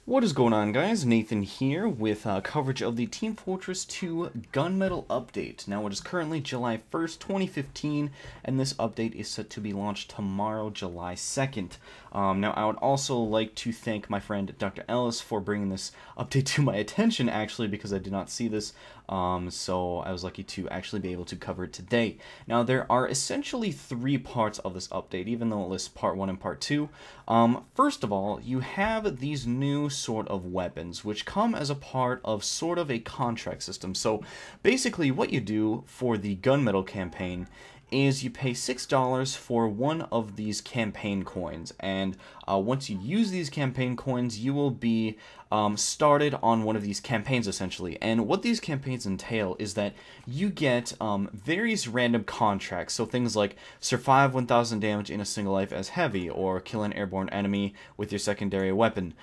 What is going on, guys? Nathan here with coverage of the Team Fortress 2 Gun Mettle update. Now, it is currently July 1st, 2015, and this update is set to be launched tomorrow, July 2nd. Now, I would also like to thank my friend Dr. Ellis for bringing this update to my attention, actually, because I did not see this, so I was lucky to actually be able to cover it today. Now, there are essentially three parts of this update, even though it lists part 1 and part 2. First of all, you have these new sort of weapons, which come as a part of sort of a contract system. So basically what you do for the Gun Mettle campaign is you pay $6 for one of these campaign coins, and once you use these campaign coins, you will be started on one of these campaigns, essentially. And what these campaigns entail is that you get various random contracts, so things like survive 1000 damage in a single life as heavy, or kill an airborne enemy with your secondary weapon.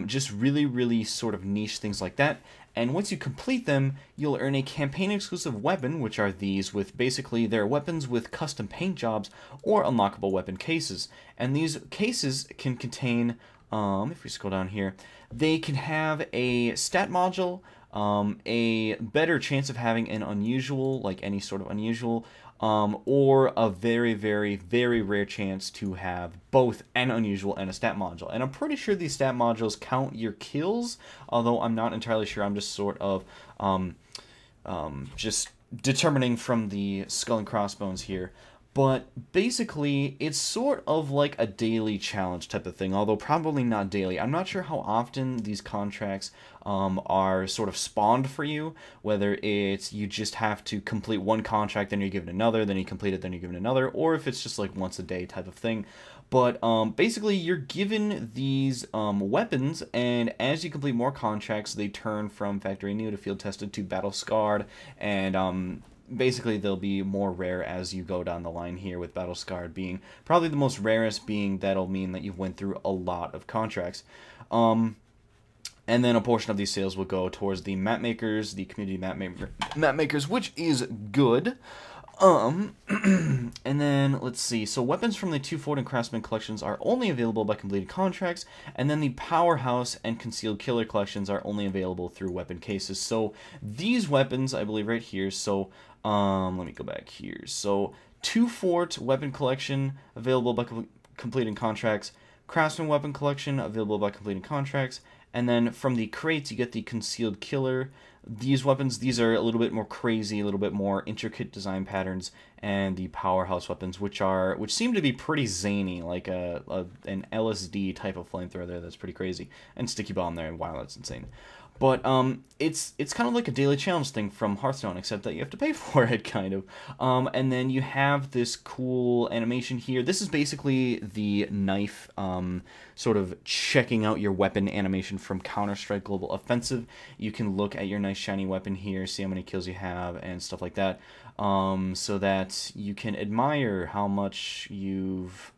Just really sort of niche things like that. And once you complete them, you'll earn a campaign-exclusive weapon, which are these, with basically they're weapons with custom paint jobs or unlockable weapon cases. And these cases can contain, if we scroll down here, they can have a stat module, a better chance of having an unusual, like any sort of unusual, or a very rare chance to have both an unusual and a stat module. And I'm pretty sure these stat modules count your kills, although I'm not entirely sure. I'm just sort of just determining from the skull and crossbones here. But basically, it's sort of like a daily challenge type of thing, although probably not daily. I'm not sure how often these contracts are sort of spawned for you, whether it's you just have to complete one contract, then you're given another, then you complete it, then you're given another, or if it's just like once a day type of thing. But basically, you're given these weapons, and as you complete more contracts, they turn from factory new to field tested to battle scarred, and basically they'll be more rare as you go down the line here, with battle scarred being probably the most rarest, being that'll mean that you've went through a lot of contracts. And then a portion of these sales will go towards the map makers, the community map makers, which is good. And then, let's see, so weapons from the 2 Fort and Craftsman collections are only available by completed contracts, and then the Powerhouse and Concealed Killer collections are only available through weapon cases. So these weapons, I believe right here, so, let me go back here. So, 2 Fort weapon collection available by completing contracts, Craftsman weapon collection available by completing contracts, and then from the crates you get the Concealed Killer. These weapons, these are a little bit more crazy, a little bit more intricate design patterns, and the Powerhouse weapons, which seem to be pretty zany, like an LSD type of flamethrower there that's pretty crazy, and sticky bomb there, and wow, that's insane. But it's kind of like a daily challenge thing from Hearthstone, except that you have to pay for it, kind of. And then you have this cool animation here. This is basically the knife sort of checking out your weapon animation from Counter-Strike Global Offensive. You can look at your nice shiny weapon here, see how many kills you have, and stuff like that, so that you can admire how much you've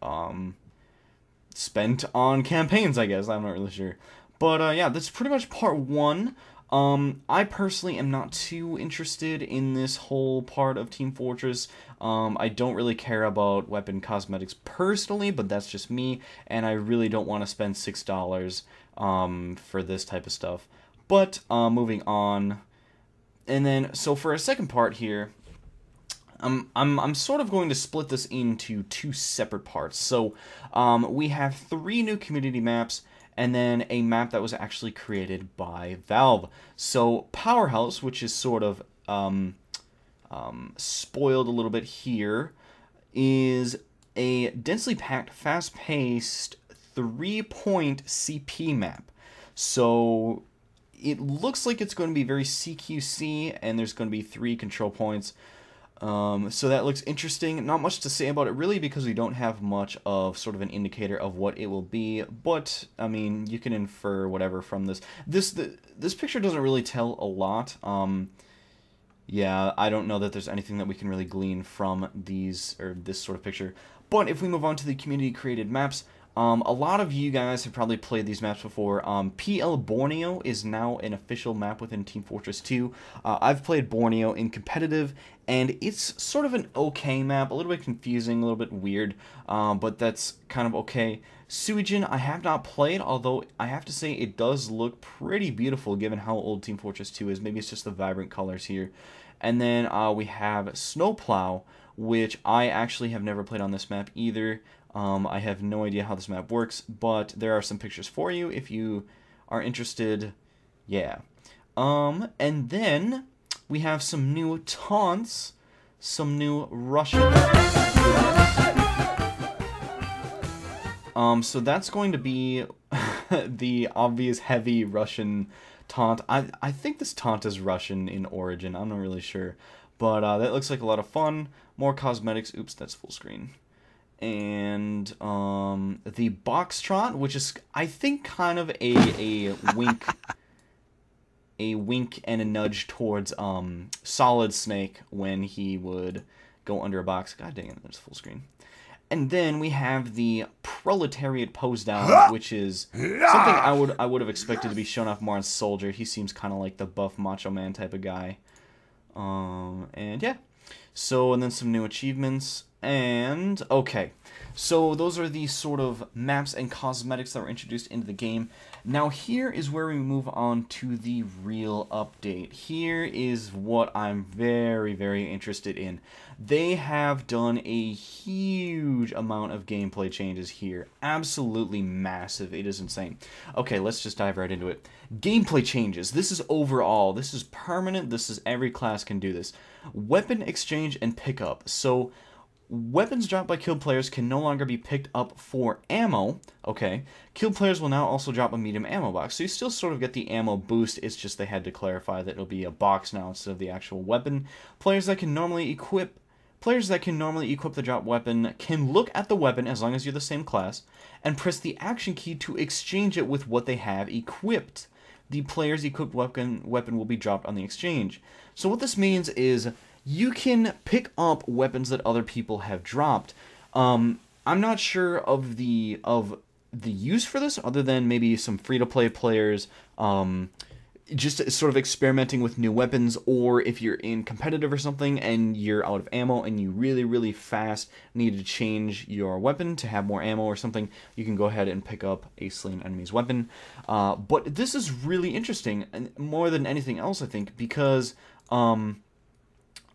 spent on campaigns, I guess. I'm not really sure. But yeah, that's pretty much part 1. I personally am not too interested in this whole part of Team Fortress. I don't really care about weapon cosmetics personally, but that's just me, and I really don't want to spend $6 for this type of stuff. But moving on, and then so for a second part here, I'm sort of going to split this into 2 separate parts. So we have 3 new community maps, and then a map that was actually created by Valve. So Powerhouse, which is sort of spoiled a little bit here, is a densely packed, fast-paced 3-point CP map. So it looks like it's going to be very CQC, and there's going to be 3 control points. So that looks interesting. Not much to say about it really, because we don't have much of sort of an indicator of what it will be, but I mean, you can infer whatever from this. This picture doesn't really tell a lot. Yeah, I don't know that there's anything that we can really glean from these, or this sort of picture. But if we move on to the community created maps, A lot of you guys have probably played these maps before. PL Borneo is now an official map within Team Fortress 2. I've played Borneo in competitive, and it's sort of an okay map, a little bit confusing, a little bit weird, but that's kind of okay. Suijin I have not played, although I have to say it does look pretty beautiful given how old Team Fortress 2 is. Maybe it's just the vibrant colors here. And then we have Snowplow, which I actually have never played on this map either. I have no idea how this map works, but there are some pictures for you if you are interested. Yeah. And then we have some new taunts, some new Russian. So that's going to be the obvious heavy Russian taunt. I think this taunt is Russian in origin. I'm not really sure. But that looks like a lot of fun. More cosmetics. Oops, that's full screen. And the Boxtrot, which is, I think, kind of a wink... a wink and a nudge towards Solid Snake when he would go under a box. God dang it, that's full screen. And then we have the Proletariat Pose Down, which is something I would have expected to be shown off more on Soldier. He seems kind of like the buff Macho Man type of guy. And yeah. So, and then some new achievements. And, okay. So, those are the sort of maps and cosmetics that were introduced into the game. Now, here is where we move on to the real update. Here is what I'm very, very interested in. They have done a huge amount of gameplay changes here. Absolutely massive. It is insane. Okay, let's just dive right into it. Gameplay changes. This is overall. This is permanent. This is every class can do this. Weapon exchange and pickup. So, weapons dropped by killed players can no longer be picked up for ammo. Okay. Killed players will now also drop a medium ammo box. So you still sort of get the ammo boost. It's just they had to clarify that it'll be a box now instead of the actual weapon. Players that can normally equip the drop weapon can look at the weapon as long as you're the same class and press the action key to exchange it with what they have equipped. The player's equipped weapon will be dropped on the exchange. So what this means is you can pick up weapons that other people have dropped. I'm not sure of the use for this, other than maybe some free-to-play players just sort of experimenting with new weapons, or if you're in competitive or something and you're out of ammo and you really, really fast need to change your weapon to have more ammo or something, you can go ahead and pick up a slain enemy's weapon. But this is really interesting, and more than anything else, I think, because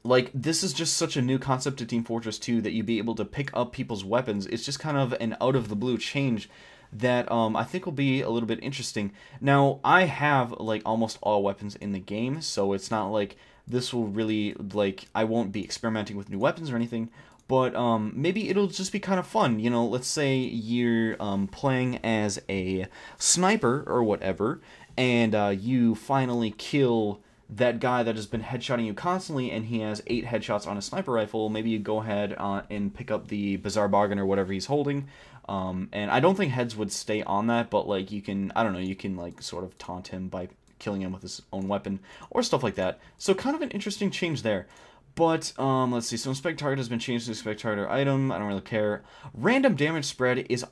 like, this is just such a new concept to Team Fortress 2 that you'd be able to pick up people's weapons. It's just kind of an out-of-the-blue change that I think will be a little bit interesting. Now, I have, like, almost all weapons in the game, so it's not like this will really, like, I won't be experimenting with new weapons or anything, but maybe it'll just be kind of fun. You know, let's say you're playing as a sniper or whatever, and you finally kill that guy that has been headshotting you constantly, and he has 8 headshots on a sniper rifle. Maybe you go ahead and pick up the Bizarre Bargain or whatever he's holding. And I don't think heads would stay on that, but, like, you can, I don't know, you can, like, sort of taunt him by killing him with his own weapon, or stuff like that. So kind of an interesting change there. But, let's see, so Inspect Target has been changed to Inspect Target item. I don't really care. Random damage spread is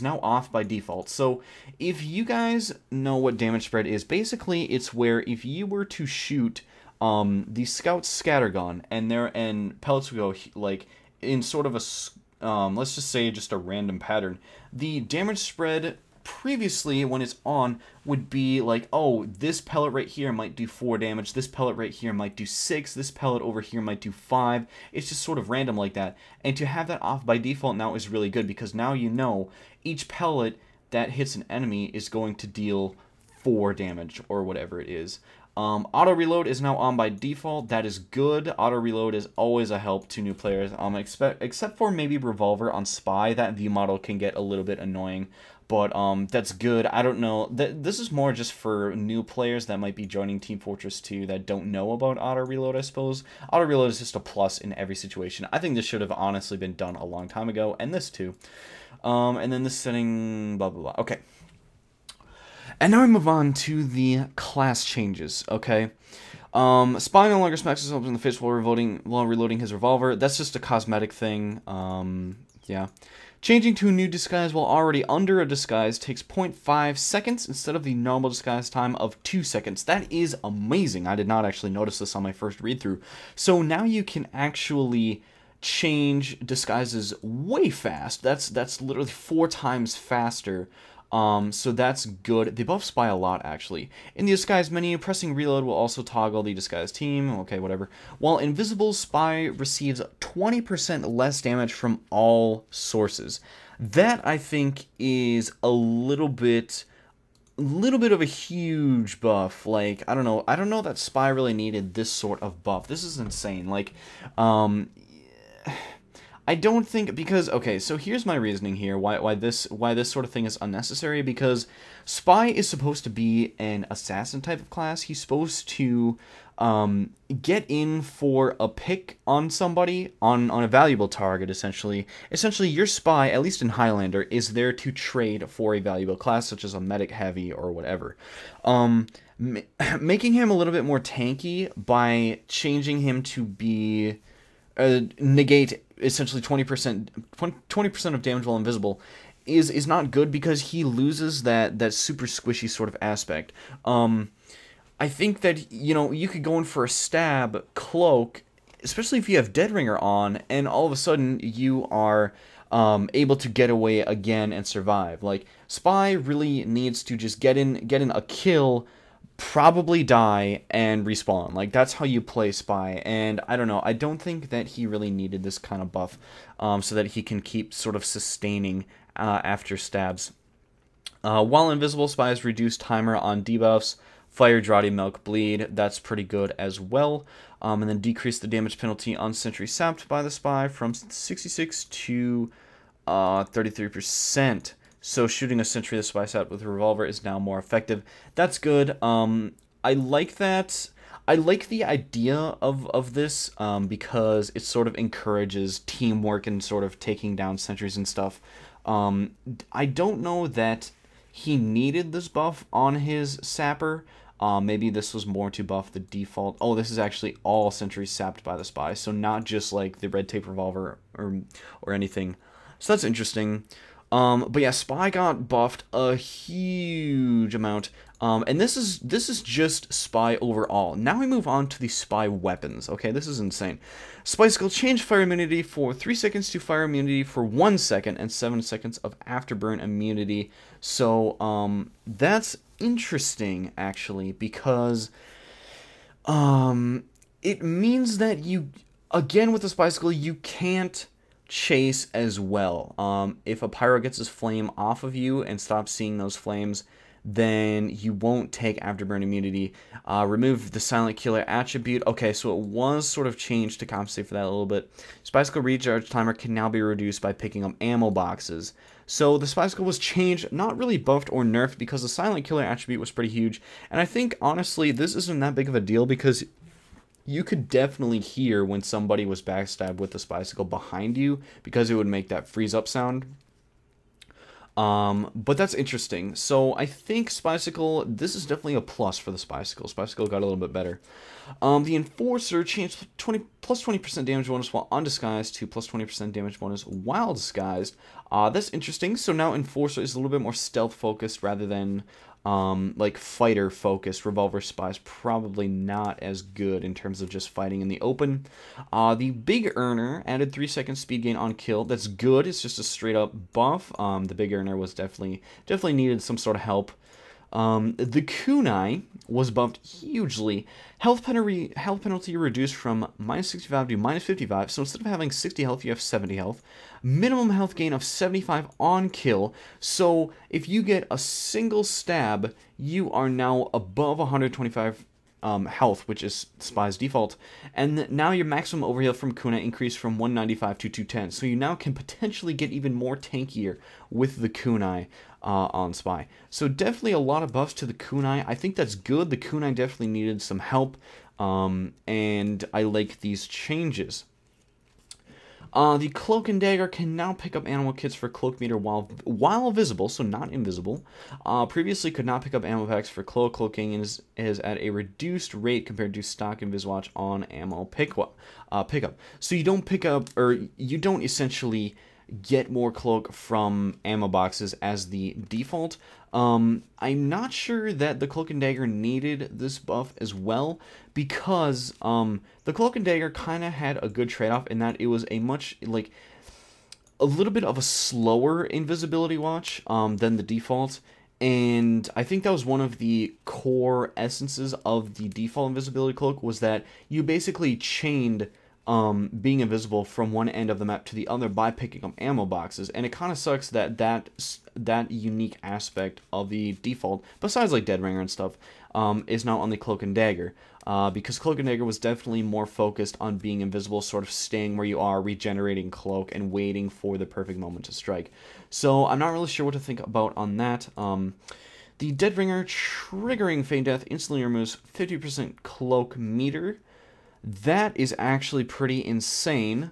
now off by default. So, if you guys know what damage spread is, basically it's where if you were to shoot the Scout's scattergun and pellets would go, like, in sort of a, let's just say just a random pattern, the damage spread previously, when it's on, would be like, oh, this pellet right here might do 4 damage, this pellet right here might do 6, this pellet over here might do 5. It's just sort of random like that. And to have that off by default now is really good, because now you know each pellet that hits an enemy is going to deal 4 damage, or whatever it is. Auto reload is now on by default. That is good. Auto reload is always a help to new players. Except for maybe Revolver on Spy, that view model can get a little bit annoying. But that's good. I don't know. This is more just for new players that might be joining Team Fortress 2 that don't know about auto reload, I suppose. Auto reload is just a plus in every situation. I think this should have honestly been done a long time ago, and this too. And then this setting, blah, blah, blah. Okay. And now we move on to the class changes, okay? Spy no longer smacks himself in the face while reloading his revolver. That's just a cosmetic thing. Yeah. Changing to a new disguise while already under a disguise takes 0.5 seconds instead of the normal disguise time of 2 seconds. That is amazing. I did not actually notice this on my first read-through. So now you can actually change disguises way fast. That's literally 4 times faster. So that's good. They buff Spy a lot, actually. In the disguise menu, pressing reload will also toggle the disguise team. Okay, whatever. While invisible, Spy receives 20% less damage from all sources. That, I think, is a little bit of a huge buff. Like, I don't know that Spy really needed this sort of buff. This is insane. Like, I don't think, because, okay, so here's my reasoning here, why this sort of thing is unnecessary, because Spy is supposed to be an assassin type of class. He's supposed to get in for a pick on somebody, on a valuable target, essentially. Essentially, your Spy, at least in Highlander, is there to trade for a valuable class, such as a medic heavy or whatever. Making him a little bit more tanky by changing him to be... negate essentially 20% of damage while invisible is not good, because he loses that super squishy sort of aspect. I think that, you know, you could go in for a stab cloak, especially if you have Dead Ringer on, and all of a sudden you are able to get away again and survive. Like, Spy really needs to just get in a kill, probably die, and respawn. Like, that's how you play Spy, and I don't know, I don't think that he really needed this kind of buff, so that he can keep sort of sustaining after stabs. While invisible, Spy's reduced timer on debuffs, Fire, Draughty, Milk, Bleed, that's pretty good as well. And then decrease the damage penalty on Sentry Sapped by the Spy from 66 to 33%. So shooting a Sentry the Spy Sap with a revolver is now more effective. That's good. I like that. I like the idea of this, because it sort of encourages teamwork and sort of taking down sentries and stuff. I don't know that he needed this buff on his Sapper. Maybe this was more to buff the default. Oh, this is actually all sentries sapped by the Spy, so not just like the red tape revolver or anything. So that's interesting. But yeah, Spy got buffed a huge amount. And this is just Spy overall. Now we move on to the Spy weapons. Okay, this is insane. Spy skill change fire immunity for 3 seconds to fire immunity for 1 second and 7 seconds of afterburn immunity. So that's interesting, actually, because it means that you, again with the Spy skill, you can't chase as well. If a pyro gets his flame off of you and stops seeing those flames, then you won't take afterburn immunity. Remove the silent killer attribute. Okay, so it was sort of changed to compensate for that a little bit. Spy skill recharge timer can now be reduced by picking up ammo boxes. So the Spy skill was changed, not really buffed or nerfed, because the silent killer attribute was pretty huge. And I think, honestly, this isn't that big of a deal, because you could definitely hear when somebody was backstabbed with the Spy skill behind you, because it would make that freeze up sound. But that's interesting. So I think Spy skill, this is definitely a plus for the Spy skill. Spy skill got a little bit better. The Enforcer changed plus 20% damage bonus while undisguised to plus 20% damage bonus while disguised. That's interesting. So now Enforcer is a little bit more stealth focused rather than like fighter focused. Revolver Spy's probably not as good in terms of just fighting in the open. The Big Earner added 3 seconds speed gain on kill. That's good. It's just a straight up buff. The Big Earner was definitely needed some sort of help. The Kunai was buffed hugely. Health penalty reduced from minus 65 to minus 55. So instead of having 60 health, you have 70 health. Minimum health gain of 75 on kill. So if you get a single stab, you are now above 125 health, which is Spy's default. And now your maximum overheal from Kunai increased from 195 to 210. So you now can potentially get even more tankier with the Kunai on Spy. So definitely a lot of buffs to the Kunai. I think that's good. The Kunai definitely needed some help, and I like these changes. The Cloak and Dagger can now pick up animal kits for Cloak Meter while visible, so not invisible. Previously could not pick up ammo packs for Cloak. Cloaking is at a reduced rate compared to stock Inviswatch on ammo pickup. So you don't pick up, or you don't essentially get more cloak from ammo boxes as the default. I'm not sure that the Cloak and Dagger needed this buff as well, because the Cloak and Dagger kind of had a good trade-off in that it was a much, like, a little bit of a slower invisibility watch than the default. And I think that was one of the core essences of the default invisibility cloak, was that you basically chained being invisible from one end of the map to the other by picking up ammo boxes. And it kind of sucks that that unique aspect of the default, besides like Dead Ringer and stuff, is now on the Cloak and Dagger. Because Cloak and Dagger was definitely more focused on being invisible, sort of staying where you are, regenerating cloak, and waiting for the perfect moment to strike. So I'm not really sure what to think about on that. The Dead Ringer triggering Feign Death instantly removes 50% cloak meter. That is actually pretty insane.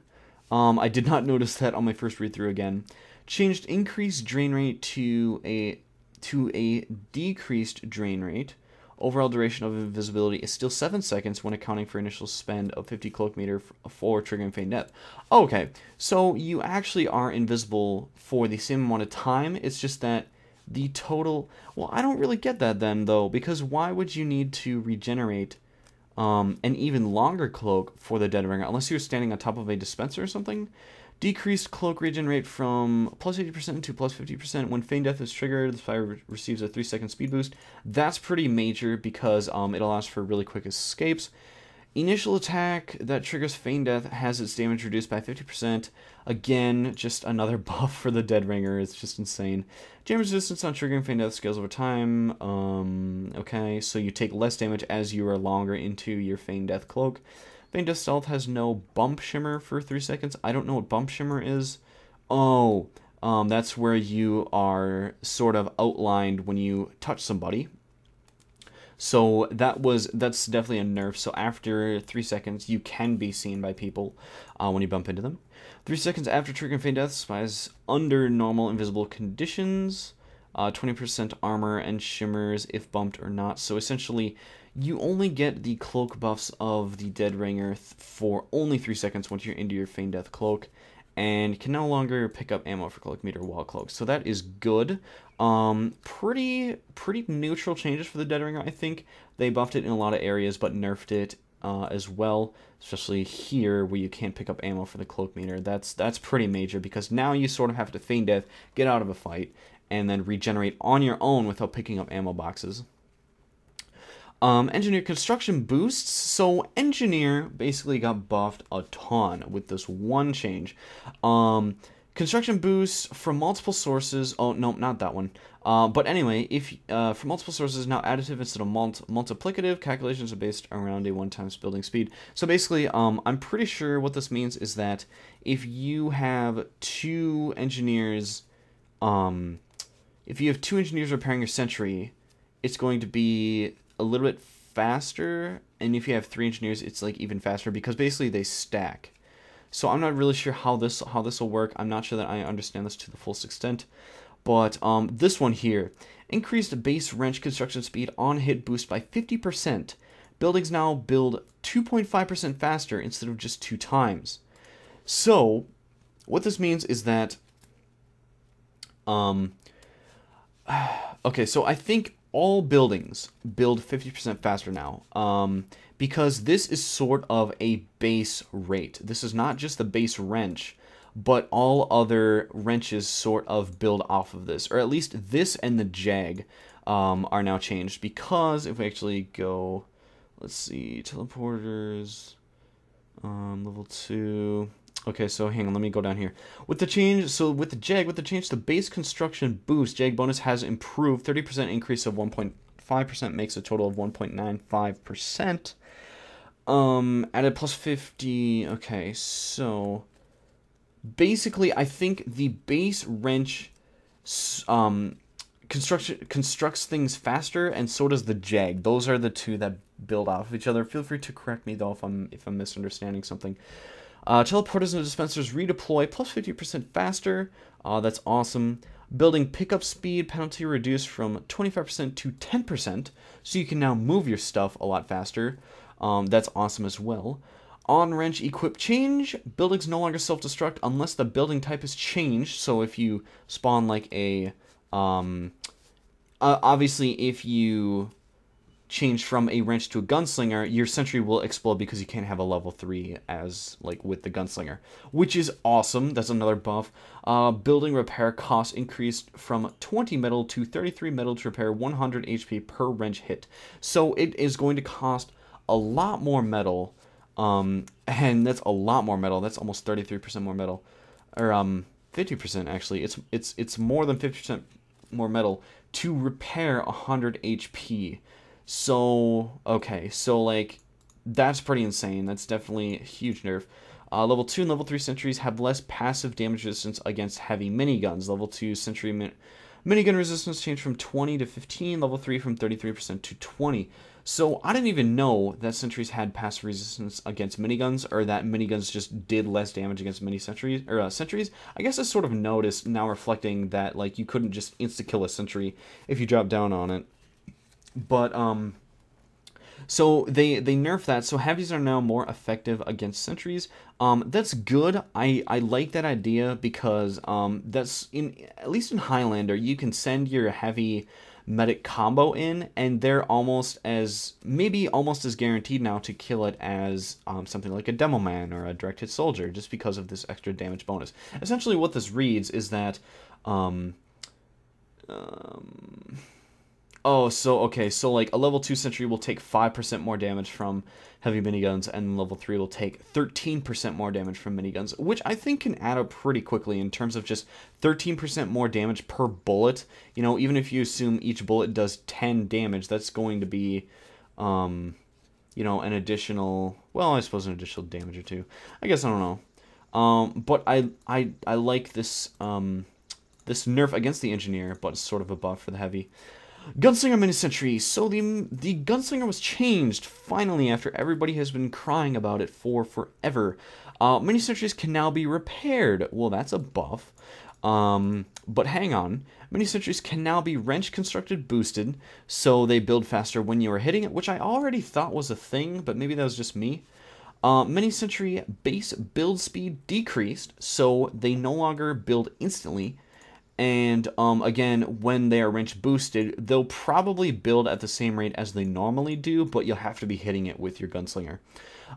I did not notice that on my first read-through again. Changed increased drain rate to a decreased drain rate. Overall duration of invisibility is still 7 seconds when accounting for initial spend of 50 cloak meter for triggering Feign Death. Okay, so you actually are invisible for the same amount of time. It's just that the total... Well, I don't really get that then, though, because why would you need to regenerate an even longer cloak for the Dead Ringer, unless you're standing on top of a dispenser or something? Decreased cloak regen rate from plus 80% to plus 50% when Feign Death is triggered. The fire receives a 3-second speed boost. That's pretty major because it allows for really quick escapes. Initial attack that triggers Feign Death has its damage reduced by 50%. Again, just another buff for the Dead Ringer. It's just insane. Damage resistance on triggering Feign Death scales over time. Okay, so you take less damage as you are longer into your Feign Death cloak. Feign Death Stealth has no bump shimmer for 3 seconds. I don't know what bump shimmer is. Oh, that's where you are sort of outlined when you touch somebody. So that's definitely a nerf. So after 3 seconds, you can be seen by people when you bump into them. 3 seconds after triggering Feign Death, spies under normal invisible conditions. 20% armor and shimmers if bumped or not. So essentially, you only get the cloak buffs of the Dead Ringer for only 3 seconds once you're into your Feign Death cloak, and can no longer pick up ammo for cloak meter while cloaked. So that is good. Pretty neutral changes for the Dead Ringer, I think. They buffed it in a lot of areas, but nerfed it as well, especially here where you can't pick up ammo for the cloak meter. That's pretty major, because now you sort of have to Feign Death, get out of a fight, and then regenerate on your own without picking up ammo boxes. Engineer construction boosts. So Engineer basically got buffed a ton with this one change. Construction boosts from multiple sources. Oh, no, not that one. But anyway, if from multiple sources, now additive instead of multiplicative. Calculations are based around a 1x building speed. So basically, I'm pretty sure what this means is that if you have two engineers, repairing your sentry, it's going to be a little bit faster, and if you have 3 engineers, it's like even faster, because basically they stack. So I'm not really sure how this will work. I'm not sure that I understand this to the fullest extent. But this one here, increased base wrench construction speed on hit boost by 50%. Buildings now build 2.5% faster instead of just 2 times. So what this means is that okay, so I think all buildings build 50% faster now, because this is sort of a base rate. This is not just the base wrench, but all other wrenches sort of build off of this, or at least this and the Jag are now changed, because if we actually go, let's see, teleporters, level 2... Okay, so hang on, let me go down here. With the change, with the change to base construction boost, Jag bonus has improved. 30% increase of 1.5% makes a total of 1.95%. Added plus 50. Okay, so basically, I think the base wrench constructs things faster, and so does the Jag. Those are the two that build off of each other. Feel free to correct me though if I'm misunderstanding something. Teleporters and dispensers redeploy plus 50% faster. That's awesome. Building pickup speed penalty reduced from 25% to 10%, so you can now move your stuff a lot faster. That's awesome as well. On wrench equip change, buildings no longer self-destruct unless the building type is changed. So if you spawn like a, obviously if you change from a wrench to a gunslinger, your sentry will explode because you can't have a level 3 as like with the gunslinger, which is awesome. That's another buff. Building repair costs increased from 20 metal to 33 metal to repair 100 HP per wrench hit. So it is going to cost a lot more metal, and that's a lot more metal. That's almost 33% more metal, or 50% actually. It's more than 50% more metal to repair 100 HP. So, okay, so, like, that's pretty insane. That's definitely a huge nerf. Level 2 and Level 3 sentries have less passive damage resistance against heavy miniguns. Level 2 sentry minigun resistance changed from 20 to 15, Level 3 from 33% to 20. So, I didn't even know that sentries had passive resistance against miniguns, or that miniguns just did less damage against sentries. I guess I sort of noticed now reflecting that, like, you couldn't just insta-kill a sentry if you dropped down on it. But, so they nerfed that, so heavies are now more effective against sentries. That's good. I like that idea because, that's, at least in Highlander, you can send your heavy medic combo in, and they're maybe almost as guaranteed now to kill it as, something like a Demo Man or a direct hit soldier, just because of this extra damage bonus. Essentially what this reads is that, oh, so, okay, so, like, a level 2 sentry will take 5% more damage from heavy miniguns, and level 3 will take 13% more damage from miniguns, which I think can add up pretty quickly in terms of just 13% more damage per bullet. You know, even if you assume each bullet does 10 damage, that's going to be, you know, an additional, well, I suppose an additional damage or two. I guess, I don't know. But I like this, this nerf against the engineer, but it's sort of a buff for the heavy. Gunslinger mini-sentry. So the Gunslinger was changed, finally, after everybody has been crying about it for forever. Mini-sentries can now be repaired. Well, that's a buff. But hang on. Mini-sentries can now be wrench-constructed boosted, so they build faster when you are hitting it, which I already thought was a thing, but maybe that was just me. Mini-sentry base build speed decreased, so they no longer build instantly. And, again, when they are wrench boosted, they'll probably build at the same rate as they normally do, but you'll have to be hitting it with your gunslinger.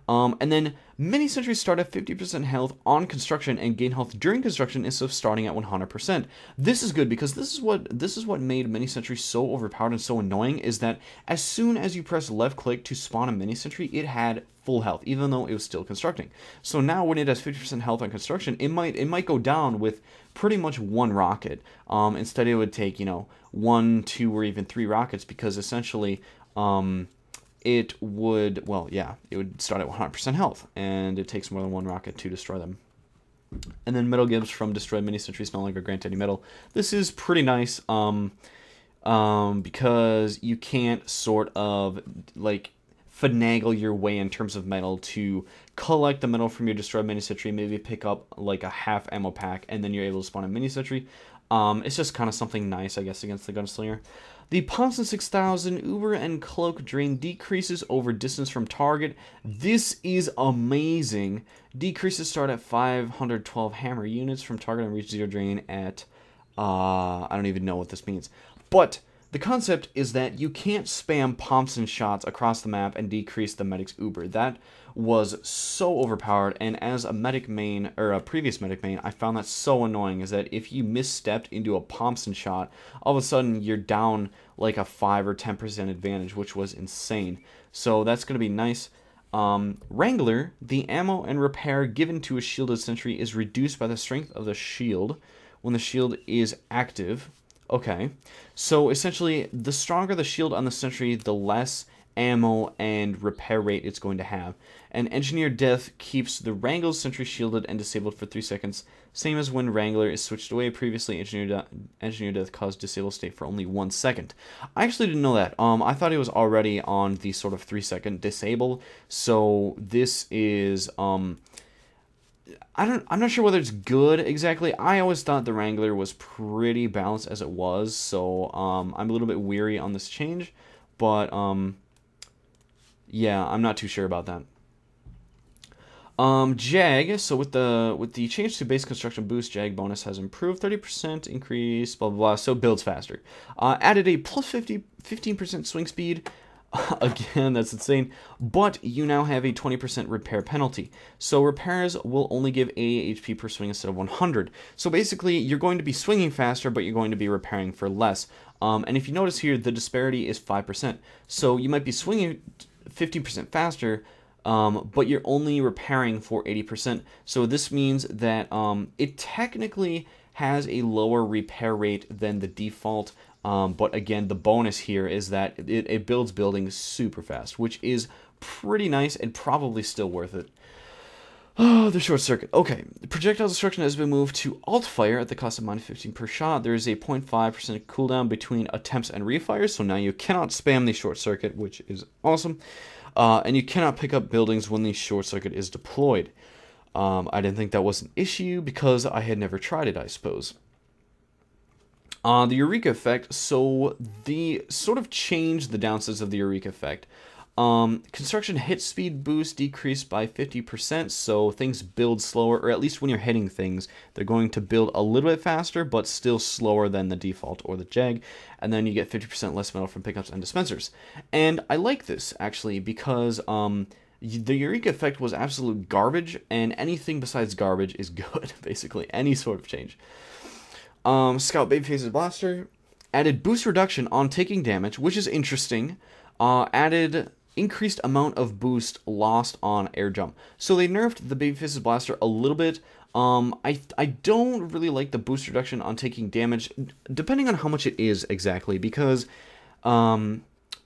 And then mini sentries start at 50% health on construction and gain health during construction instead of starting at 100%. This is good because this is what made mini sentries so overpowered and so annoying, is that as soon as you press left click to spawn a mini sentry, it had full health, even though it was still constructing. So now when it has 50% health on construction, it might go down with pretty much one rocket. Instead, it would take, you know, 1, 2, or even 3 rockets, because essentially, it would, well, yeah, it would start at 100% health, and it takes more than 1 rocket to destroy them. And then metal gives from destroyed mini sentries no longer grant any metal. This is pretty nice, because you can't sort of, like, finagle your way in terms of metal to collect the metal from your destroyed mini sentry, maybe pick up like a half ammo pack, and then you're able to spawn a mini sentry. It's just kind of something nice, I guess, against the gunslinger. The Ponson 6000 Uber and Cloak drain decreases over distance from target. This is amazing. Decreases start at 512 hammer units from target and reach 0 drain at, I don't even know what this means. But the concept is that you can't spam Thompson shots across the map and decrease the medic's Uber. That was so overpowered, and as a medic main, or a previous medic main, I found that so annoying, is that if you misstepped into a Thompson shot, all of a sudden you're down like a 5 or 10% advantage, which was insane. So that's going to be nice. Wrangler, the ammo and repair given to a shielded sentry is reduced by the strength of the shield when the shield is active. Okay, so essentially, the stronger the shield on the sentry, the less ammo and repair rate it's going to have. And Engineered Death keeps the Wrangler sentry shielded and disabled for 3 seconds, same as when Wrangler is switched away. Previously, Engineered Death caused disabled state for only 1 second. I actually didn't know that. I thought it was already on the sort of 3-second disable, so this is, I'm not sure whether it's good exactly. I always thought the Wrangler was pretty balanced as it was, so I'm a little bit weary on this change, but yeah, I'm not too sure about that. Jag, so with the change to base construction boost, Jag bonus has improved 30% increase, blah blah blah, so it builds faster. Added a plus 15% swing speed. Again, that's insane. But you now have a 20% repair penalty. So repairs will only give 80 HP per swing instead of 100. So basically, you're going to be swinging faster, but you're going to be repairing for less. And if you notice here, the disparity is 5%. So you might be swinging 15% faster, but you're only repairing for 80%. So this means that it technically has a lower repair rate than the default. But again, the bonus here is that it builds buildings super fast, which is pretty nice and probably still worth it. Oh, the short circuit. Okay, the projectile destruction has been moved to alt fire at the cost of -15 per shot. There is a 0.5% cooldown between attempts and refires, so now you cannot spam the short circuit, which is awesome. And you cannot pick up buildings when the short circuit is deployed. I didn't think that was an issue because I had never tried it, I suppose. The Eureka Effect, so the sort of changed the downsides of the Eureka Effect. Construction hit speed boost decreased by 50%, so things build slower, or at least when you're hitting things, they're going to build a little bit faster, but still slower than the default or the Jag, and then you get 50% less metal from pickups and dispensers. And I like this, actually, because the Eureka Effect was absolute garbage, and anything besides garbage is good, basically, any sort of change. Scout Babyface's Blaster added boost reduction on taking damage, which is interesting. Added increased amount of boost lost on air jump. So they nerfed the Babyface's Blaster a little bit. I don't really like the boost reduction on taking damage, depending on how much it is exactly, because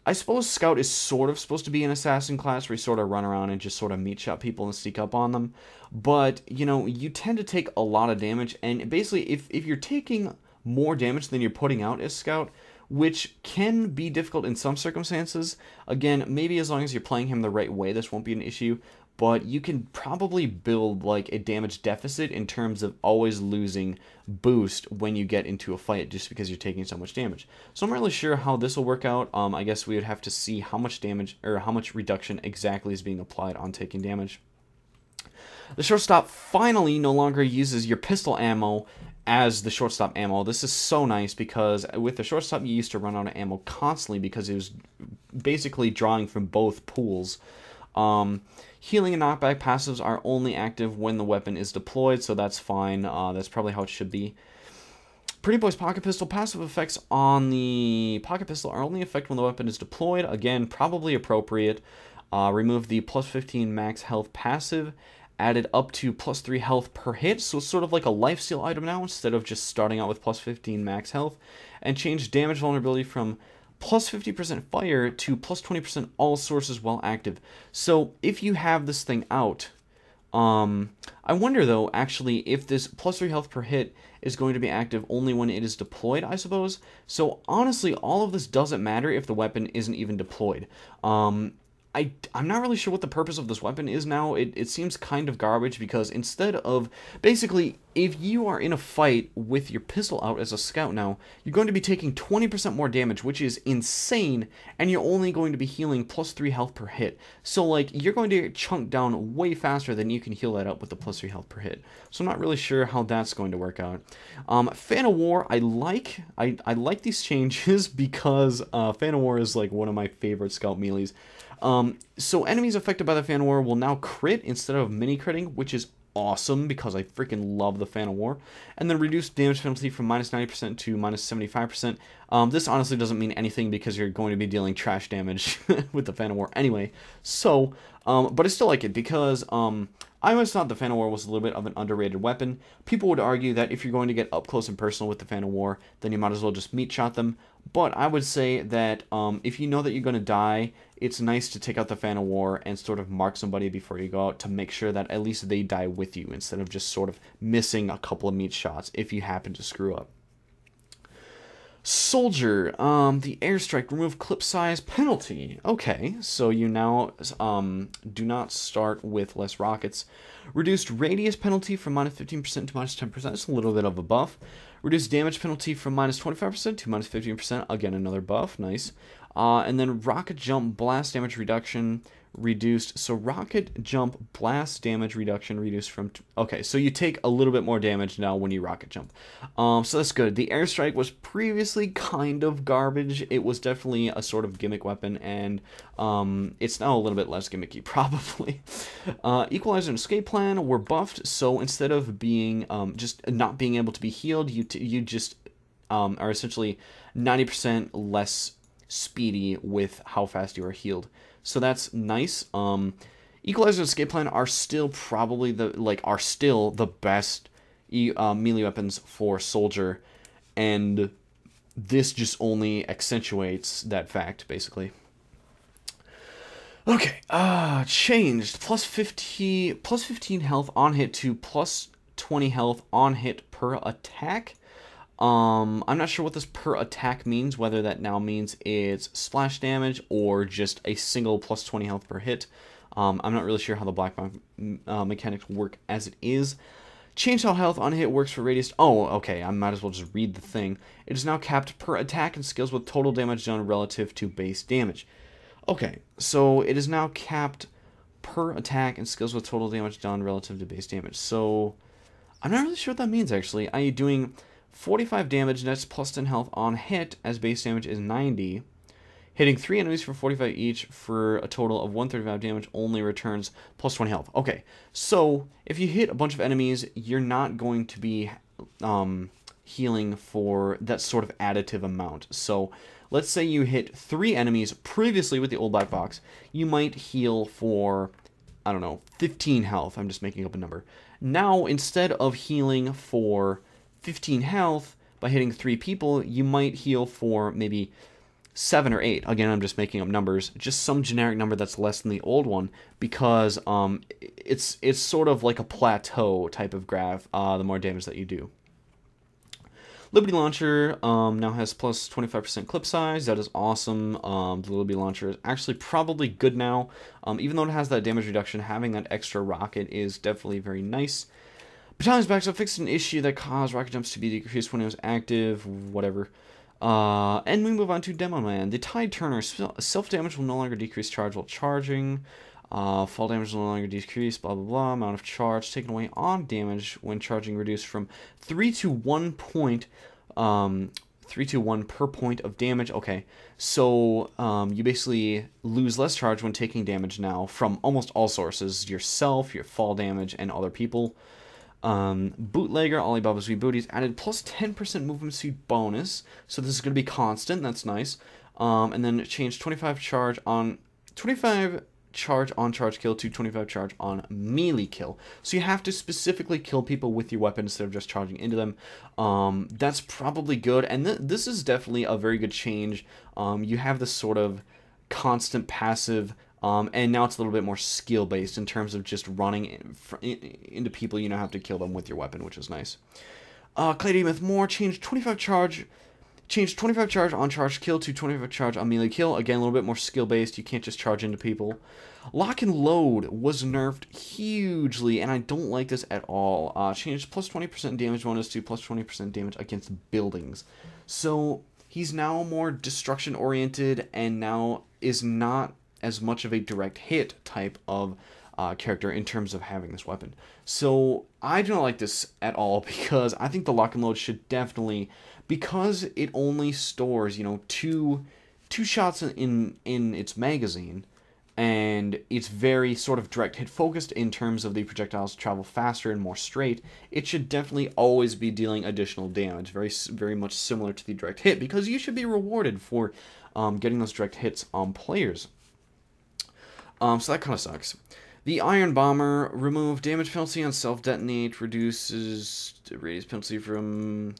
I suppose Scout is sort of supposed to be an assassin class where you sort of run around and just sort of meat shot people and sneak up on them. But, you know, you tend to take a lot of damage, and basically if you're taking more damage than you're putting out as Scout, which can be difficult in some circumstances, again, maybe as long as you're playing him the right way, this won't be an issue, but you can probably build like a damage deficit in terms of always losing boost when you get into a fight just because you're taking so much damage. So I'm not really sure how this will work out. I guess we would have to see how much damage or how much reduction exactly is being applied on taking damage. The shortstop finally no longer uses your pistol ammo as the shortstop ammo. This is so nice because with the shortstop you used to run out of ammo constantly because it was basically drawing from both pools. Healing and knockback passives are only active when the weapon is deployed, so that's fine. That's probably how it should be. Pretty Boy's Pocket Pistol passive effects on the Pocket Pistol are only effect when the weapon is deployed. Again, probably appropriate. Remove the plus 15 max health passive. Added up to plus 3 health per hit, so it's sort of like a lifesteal item now instead of just starting out with plus 15 max health. And change damage vulnerability from plus 50% fire to plus 20% all sources while active. So if you have this thing out, I wonder though actually if this plus 3 health per hit is going to be active only when it is deployed, I suppose. So honestly, all of this doesn't matter if the weapon isn't even deployed. I'm not really sure what the purpose of this weapon is now. It seems kind of garbage because instead of... Basically, if you are in a fight with your pistol out as a scout now, you're going to be taking 20% more damage, which is insane, and you're only going to be healing plus 3 health per hit. So, like, you're going to get chunked down way faster than you can heal that up with the plus 3 health per hit. So I'm not really sure how that's going to work out. Fan of War, I like these changes because Fan of War is, like, one of my favorite scout melees. So enemies affected by the Fan of War will now crit instead of mini critting, which is awesome because I freaking love the Fan of War. And then reduce damage penalty from minus 90% to minus 75%. This honestly doesn't mean anything because you're going to be dealing trash damage with the Fan of War anyway. So, but I still like it because I always thought the Fan of War was a little bit of an underrated weapon. People would argue that if you're going to get up close and personal with the Fan of War, then you might as well just meat shot them. But I would say that if you know that you're going to die, it's nice to take out the Fan of War and sort of mark somebody before you go out to make sure that at least they die with you instead of just sort of missing a couple of meat shots if you happen to screw up. Soldier, the Airstrike, remove clip size penalty. Okay, so you now do not start with less rockets. Reduced radius penalty from minus 15% to minus 10%. It's a little bit of a buff. Reduced damage penalty from minus 25% to minus 15%. Again, another buff. Nice. And then rocket jump blast damage reduction reduced. So rocket jump blast damage reduction reduced from... Okay, so you take a little bit more damage now when you rocket jump. So that's good. The Airstrike was previously kind of garbage. It was definitely a sort of gimmick weapon, and it's now a little bit less gimmicky, probably. Equalizer and escape plan were buffed, so instead of being just not being able to be healed, you just are essentially 90% less speedy with how fast you are healed. So that's nice. Equalizer and escape plan are still probably the best melee weapons for soldier, and this just only accentuates that fact, basically. Okay, changed. Plus 15 health on hit to plus 20 health on hit per attack. I'm not sure what this per attack means, whether that now means it's splash damage or just a single plus 20 health per hit. I'm not really sure how the black mechanics work as it is. Change how health on hit works for radius. Oh, okay, I might as well just read the thing. It is now capped per attack and skills with total damage done relative to base damage. Okay, so it is now capped per attack and skills with total damage done relative to base damage. So I'm not really sure what that means, actually. Are you doing 45 damage, that's plus 10 health on hit, as base damage is 90. Hitting 3 enemies for 45 each for a total of 135 damage only returns plus 20 health. Okay, so if you hit a bunch of enemies, you're not going to be healing for that sort of additive amount. So let's say you hit 3 enemies previously with the old black box, you might heal for, I don't know, 15 health. I'm just making up a number. Now, instead of healing for 15 health by hitting 3 people, you might heal for maybe 7 or 8. Again, I'm just making up numbers, just some generic number that's less than the old one, because it's sort of like a plateau type of graph, the more damage that you do. Liberty Launcher now has plus 25% clip size. That is awesome. The Liberty Launcher is actually probably good now. Even though it has that damage reduction, having that extra rocket is definitely very nice. Battalion's Backstop fixed an issue that caused rocket jumps to be decreased when it was active, whatever. And we move on to Demo Man. The Tide Turner, self-damage will no longer decrease charge while charging. Fall damage will no longer decrease, blah, blah, blah. Amount of charge taken away on damage when charging reduced from 3 to 1 point, 3 to 1 per point of damage. Okay, so you basically lose less charge when taking damage now from almost all sources, yourself, your fall damage, and other people. Bootlegger, Alibaba's Rebooties added plus 10% movement speed bonus, so this is going to be constant. That's nice. And then it changed 25 charge on charge kill to 25 charge on melee kill. So you have to specifically kill people with your weapon instead of just charging into them. That's probably good, and this is definitely a very good change. You have this sort of constant passive. And now it's a little bit more skill-based in terms of just running into people. You now have to kill them with your weapon, which is nice. Clay Myth More changed 25 charge on charge kill to 25 charge on melee kill. Again, a little bit more skill-based. You can't just charge into people. Lock and Load was nerfed hugely, and I don't like this at all. Changed plus 20% damage bonus to plus 20% damage against buildings. So he's now more destruction-oriented, and now is not as much of a direct hit type of character in terms of having this weapon. So I do not like this at all, because I think the Lock and Load should definitely, because it only stores, you know, two shots in its magazine, and it's very sort of direct hit focused in terms of the projectiles travel faster and more straight, it should definitely always be dealing additional damage, very much similar to the direct hit, because you should be rewarded for getting those direct hits on players. So that kind of sucks. The Iron Bomber, remove damage penalty on self-detonate, reduces the radius penalty from...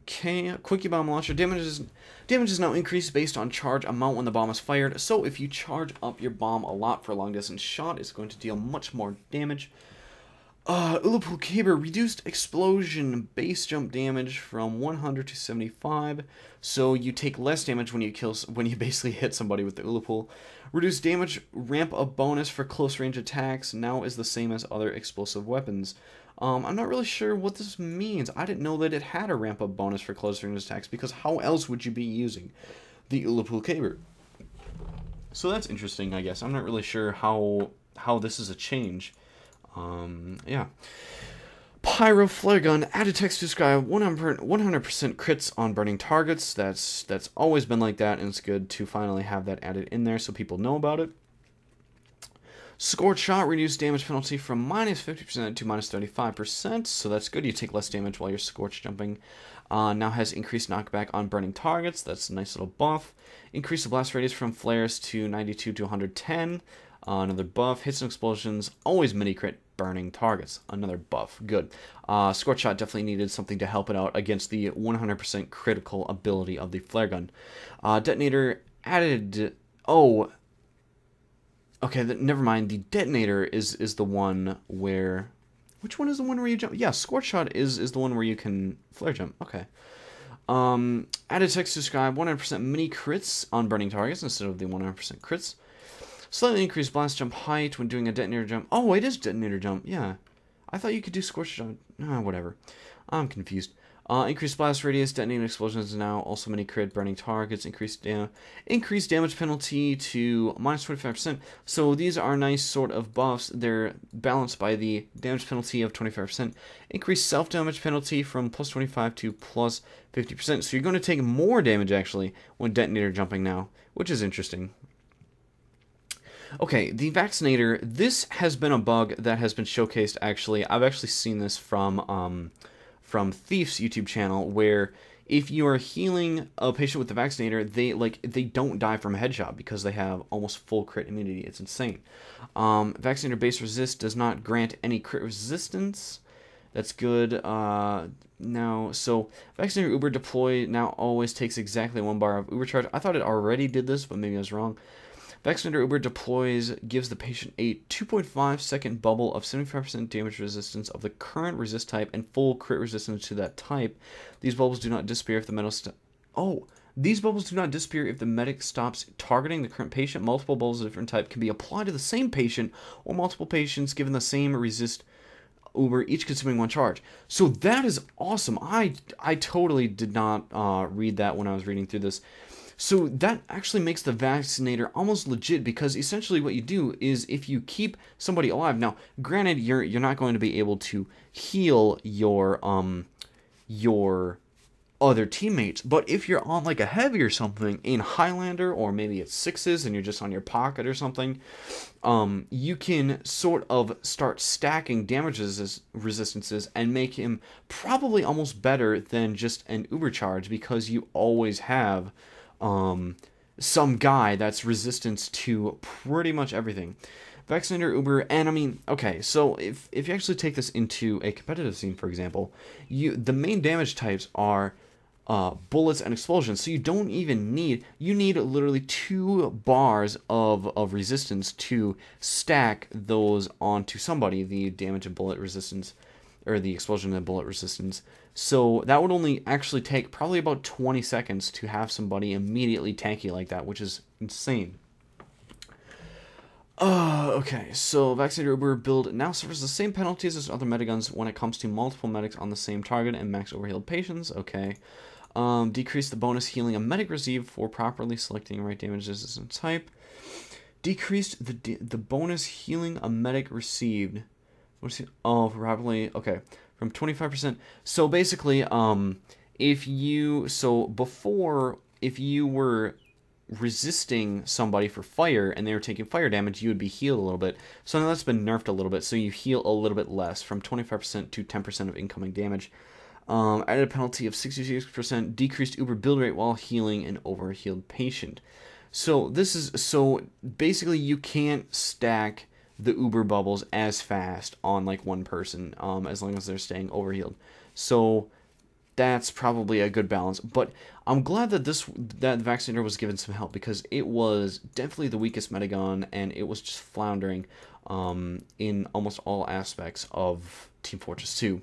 Okay, Quickie Bomb Launcher, damage is now increased based on charge amount when the bomb is fired, so if you charge up your bomb a lot for a long-distance shot, it's going to deal much more damage. Ullapool Caber, reduced explosion base jump damage from 100 to 75, so you take less damage when you basically hit somebody with the Ullapool. Reduced damage ramp up bonus for close range attacks now is the same as other explosive weapons. I'm not really sure what this means. I didn't know that it had a ramp up bonus for close range attacks, because how else would you be using the Ullapool Caber? So that's interesting, I guess. I'm not really sure how this is a change. Yeah. Pyro Flare Gun, added text to describe 100% crits on burning targets. That's always been like that, and it's good to finally have that added in there so people know about it. Scorched Shot, reduced damage penalty from minus 50% to minus 35%, so that's good. You take less damage while you're scorched jumping. Now has increased knockback on burning targets. That's a nice little buff. Increase the blast radius from flares to 92 to 110. Another buff. Hits and explosions, always mini-crit burning targets. Another buff. Good. Scorched Shot definitely needed something to help it out against the 100% critical ability of the flare gun. Detonator added... Oh... Okay, never mind. The detonator is the one where... Which one is the one where you jump? Yeah, Scorched Shot is the one where you can flare jump. Okay. Added text to describe 100% mini crits on burning targets instead of the 100% crits. Slightly increased blast jump height when doing a detonator jump. Oh, it is detonator jump. Yeah. I thought you could do Scorched Shot. Whatever. I'm confused. Increased blast radius, detonating explosions now, also mini crit, burning targets, increased damage penalty to minus 25%. So these are nice sort of buffs. They're balanced by the damage penalty of 25%. Increased self-damage penalty from plus 25 to plus 50%. So you're going to take more damage, actually, when detonator jumping now, which is interesting. Okay, the Vaccinator, this has been a bug that has been showcased, actually. I've actually seen this from Thief's YouTube channel, where if you are healing a patient with the Vaccinator, they don't die from a headshot because they have almost full crit immunity. It's insane. Vaccinator base resist does not grant any crit resistance. That's good. Now, so Vaccinator Uber deploy now always takes exactly 1 bar of Uber charge. I thought it already did this, but maybe I was wrong. Vaccinator Uber deploys gives the patient a 2.5 second bubble of 75% damage resistance of the current resist type and full crit resistance to that type. These bubbles do not disappear if the these bubbles do not disappear if the medic stops targeting the current patient. Multiple bubbles of different type can be applied to the same patient or multiple patients given the same resist Uber, each consuming 1 charge. So that is awesome. I totally did not read that when I was reading through this. So that actually makes the Vaccinator almost legit, because essentially what you do is if you keep somebody alive, now granted you're not going to be able to heal your other teammates, but if you're on like a heavy or something in Highlander, or maybe it's 6s and you're just on your pocket or something, you can sort of start stacking damage resistances and make him probably almost better than just an Uber charge, because you always have some guy that's resistance to pretty much everything. Vaccinator Uber, and I mean, okay, so if you actually take this into a competitive scene, for example, the main damage types are bullets and explosions, so you don't even need, you need literally 2 bars of resistance to stack those onto somebody, the damage and bullet resistance, or the explosion and bullet resistance. So that would only actually take probably about 20 seconds to have somebody immediately tanky like that, which is insane. Okay, so Vaccinator Uber build now suffers the same penalties as other Miniguns when it comes to multiple medics on the same target and max overhealed patients. Okay. Decrease the bonus healing a medic received for properly selecting right damage resistance type. Decreased the bonus healing a medic received. Oh, probably, okay, from 25%. So basically, if you were resisting somebody for fire and they were taking fire damage, you would be healed a little bit. So now that's been nerfed a little bit, so you heal a little bit less, from 25% to 10% of incoming damage. Added a penalty of 66%, decreased Uber build rate while healing an overhealed patient. So basically you can't stack the Uber bubbles as fast on like one person, as long as they're staying overhealed. So that's probably a good balance. But I'm glad that that Vaccinator was given some help, because it was definitely the weakest Minigun, and it was just floundering in almost all aspects of Team Fortress 2.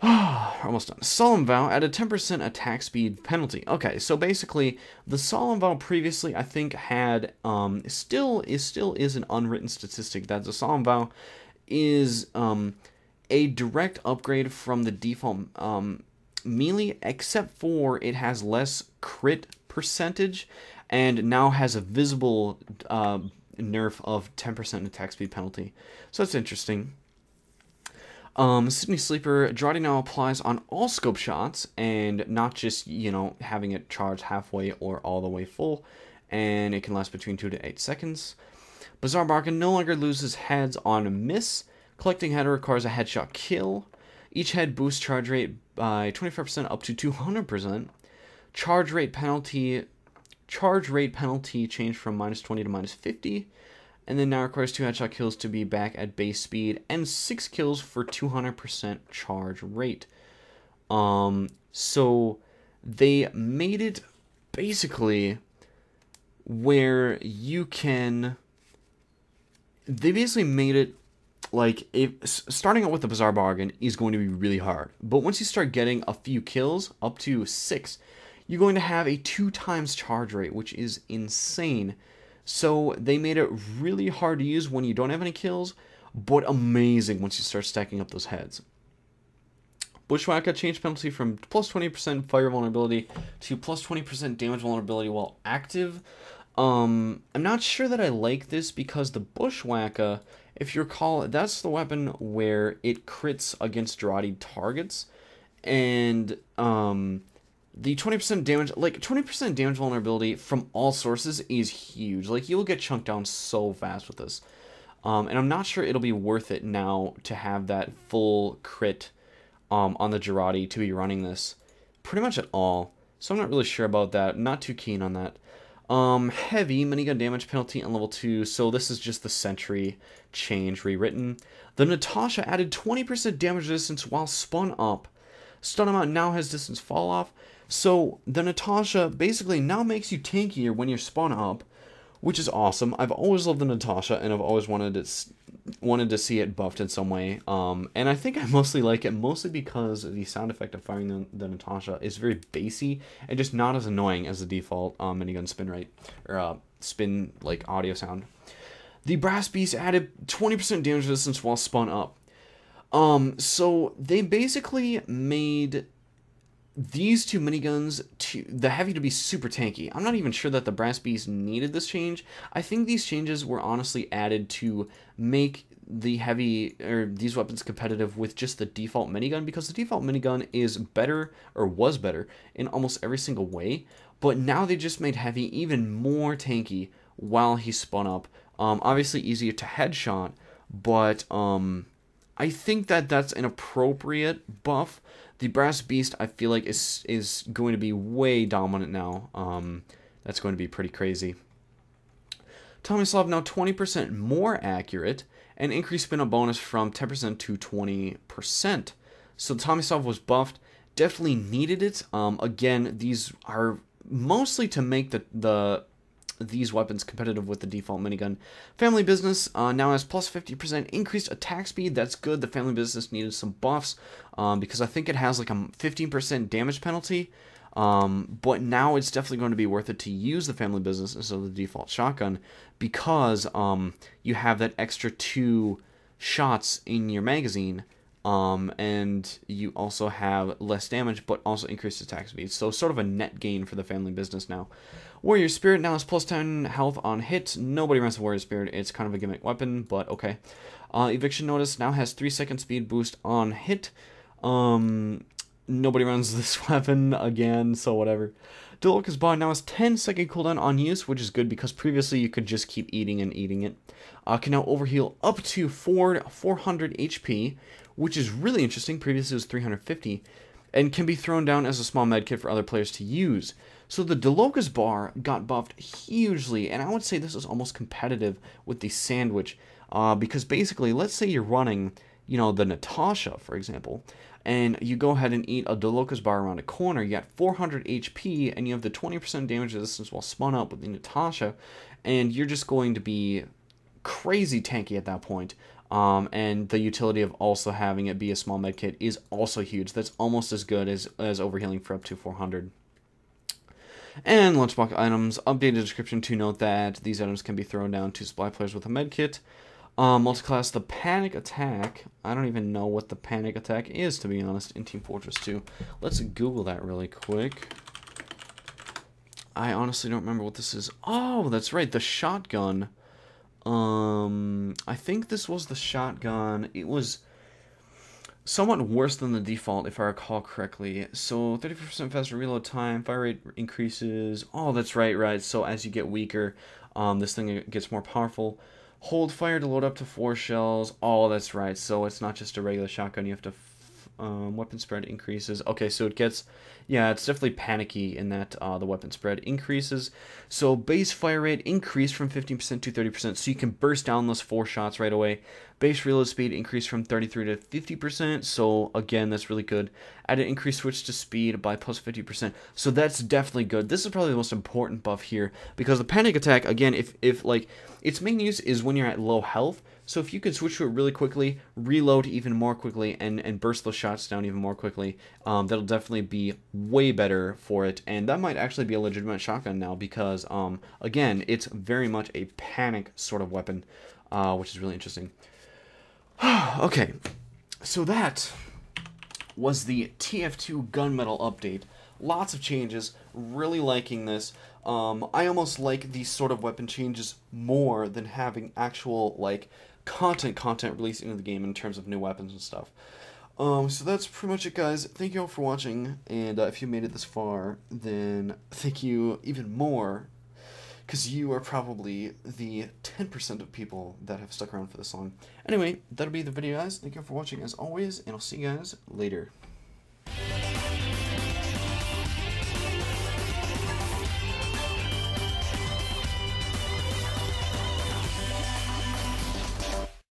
Almost done. Solemn Vow added 10% attack speed penalty. Okay, so basically, the Solemn Vow previously, I think, had still is an unwritten statistic that the Solemn Vow is a direct upgrade from the default melee, except for it has less crit percentage, and now has a visible nerf of 10% attack speed penalty. So that's interesting. Sydney Sleeper, Jardy now applies on all scope shots, and not just, you know, having it charge halfway or all the way full, and it can last between 2 to 8 seconds. Bizarre Bargain no longer loses heads on a miss. Collecting head requires a headshot kill. Each head boosts charge rate by 25% up to 200%. Charge rate penalty changed from -20 to -50. And then now requires 2 headshot kills to be back at base speed, and 6 kills for 200% charge rate. So they made it basically where you can... They basically made it like, if starting out with the Bizarre Bargain is going to be really hard. But once you start getting a few kills, up to 6, you're going to have a 2 times charge rate, which is insane. So they made it really hard to use when you don't have any kills, but amazing once you start stacking up those heads. Bushwhacker changed penalty from plus 20% fire vulnerability to plus 20% damage vulnerability while active. I'm not sure that I like this because the Bushwhacker, if you recall, that's the weapon where it crits against Jaradi targets, and the 20% damage, like 20% damage vulnerability from all sources is huge. Like, you'll get chunked down so fast with this. And I'm not sure it'll be worth it now to have that full crit on the Jaradi to be running this pretty much at all. So I'm not really sure about that. Not too keen on that. Heavy minigun damage penalty on level 2. So this is just the Sentry change rewritten. The Natasha added 20% damage resistance while spun up. Stun amount now has distance fall off. So the Natasha basically now makes you tankier when you're spun up, which is awesome. I've always loved the Natasha, and I've always wanted to see it buffed in some way. And I think I mostly like it mostly because the sound effect of firing the Natasha is very bassy and just not as annoying as the default minigun spin rate or spin like audio sound. The Brass Beast added 20% damage resistance while spun up. So they basically made these two miniguns, the heavy to be super tanky. I'm not even sure that the Brass Beast needed this change. I think these changes were honestly added to make the heavy, or these weapons competitive with just the default minigun, because the default minigun is better, or was better, in almost every single way. But now they just made heavy even more tanky while he spun up. Obviously easier to headshot, but I think that that's an appropriate buff. The Brass Beast, I feel like, is going to be way dominant now. That's going to be pretty crazy. Tomislav now 20% more accurate, and increased spin-up bonus from 10% to 20%. So Tomislav was buffed, definitely needed it. Again, these are mostly to make these weapons competitive with the default minigun. Family Business now has plus 50% increased attack speed. That's good. The Family Business needed some buffs because I think it has like a 15% damage penalty. But now it's definitely going to be worth it to use the Family Business instead of the default shotgun because you have that extra 2 shots in your magazine. And you also have less damage, but also increased attack speed. So sort of a net gain for the Family Business now. Warrior Spirit now has plus 10 health on hit. Nobody runs the Warrior Spirit. It's kind of a gimmick weapon, but okay. Eviction Notice now has 3-second speed boost on hit. Nobody runs this weapon again, so whatever. Deluca's Bar now has 10-second cooldown on use, which is good because previously you could just keep eating and eating it. Can now overheal up to 400 HP, which is really interesting. Previously it was 350, and can be thrown down as a small medkit for other players to use. So the Deluca's Bar got buffed hugely, and I would say this is almost competitive with the Sandwich, because basically, let's say you're running, you know, the Natasha, for example, and you go ahead and eat a Deluca's Bar around a corner, you got 400 HP, and you have the 20% damage resistance while spun up with the Natasha, and you're just going to be crazy tanky at that point. And the utility of also having it be a small medkit is also huge. That's almost as good as overhealing for up to 400. And lunchbox items, updated description to note that these items can be thrown down to supply players with a medkit. Multiclass, the Panic Attack. I don't even know what the Panic Attack is, to be honest, in Team Fortress 2. Let's Google that really quick. I honestly don't remember what this is. Oh, that's right, the shotgun. I think this was the shotgun. It was somewhat worse than the default, if I recall correctly. So 30% faster reload time, fire rate increases. Oh, that's right, right. So as you get weaker, this thing gets more powerful. Hold fire to load up to 4 shells. Oh, that's right. So it's not just a regular shotgun. You have to weapon spread increases. Okay, so it gets, yeah, it's definitely panicky in that the weapon spread increases. So base fire rate increased from 15% to 30%, so you can burst down those 4 shots right away. Base reload speed increased from 33 to 50%, so again, that's really good. Added increased switch to speed by plus 50%, so that's definitely good. This is probably the most important buff here, because the panic attack, again, if like, its main use is when you're at low health, so if you can switch to it really quickly, reload even more quickly, and burst those shots down even more quickly, that'll definitely be way better for it. And that might actually be a legitimate shotgun now because, again, it's very much a panic sort of weapon, which is really interesting. Okay, so that was the TF2 Gun Mettle update. Lots of changes, really liking this. I almost like these sort of weapon changes more than having actual, like, content released into the game in terms of new weapons and stuff. So that's pretty much it, guys. Thank you all for watching, and if you made it this far, then thank you even more, because you are probably the 10% of people that have stuck around for this long. Anyway, that'll be the video, guys. Thank you all for watching, as always, and I'll see you guys later.